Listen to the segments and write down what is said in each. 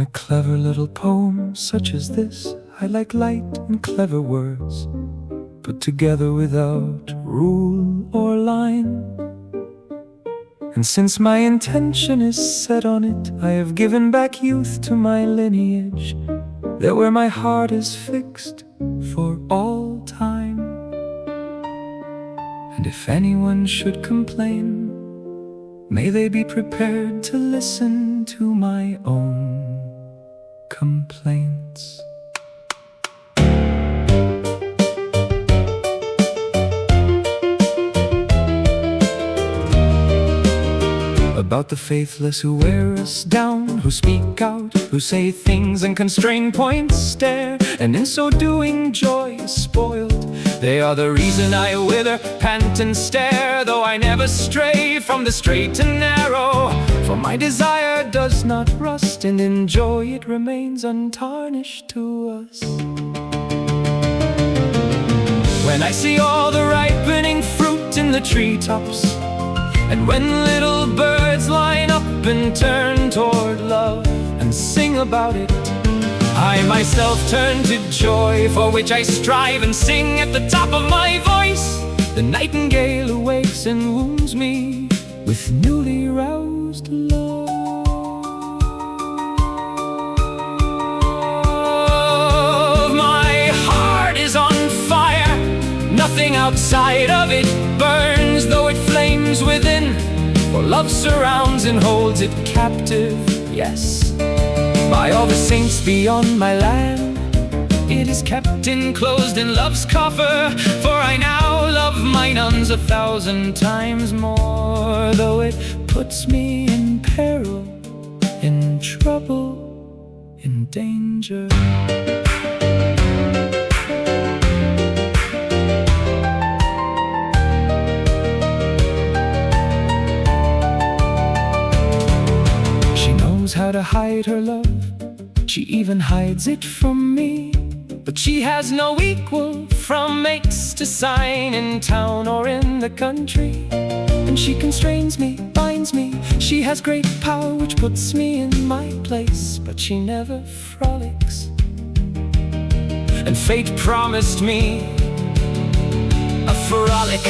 a clever little poem such as this, I like light and clever words, put together without rule or line. And since my intention is set on it, I have given back youth to my lineage, there where my heart is fixed for all time. And if anyone should complain, may they be prepared to listen to my own complaints. About the faithless who wear us down, who speak out, who say things and constrain points stare, and in so doing joy is spoiled. They are the reason I wither, pant and stare, though I never stray from the straight and narrow. For my desire does not rust, and in joy it remains untarnished to us. When I see all the ripening fruit in the treetops, and when little birds line up and turn toward love and sing about it, I myself turn to joy, for which I strive and sing at the top of my voice. The nightingale awakes and wounds me with newly roused love. My heart is on fire, nothing outside of it burns, though it flames within. For love surrounds and holds it captive, yes, by all the saints beyond my land. It is kept enclosed in love's coffer, for I now love my nuns 1,000 times more, though it puts me in peril, in trouble, in danger. How to hide her love, she even hides it from me. But she has no equal from makes to sign, in town or in the country. And she constrains me, binds me, she has great power which puts me in my place. But she never frolics, and fate promised me a frolic.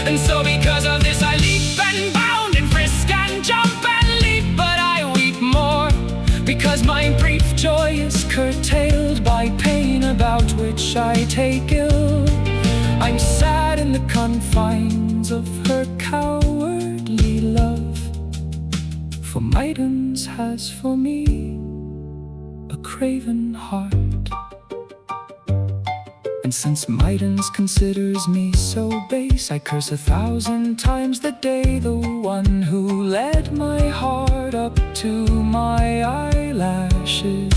And so because of this I leap and bound and frisk and jump and leap, but I weep more because my brief joy is curtailed by pain about which I take ill. I'm sad in the confines of her cowardly love, for maidens has for me a craven heart. And since maidens considers me so base, I curse 1,000 times the day the one who led my heart up to my eyelashes.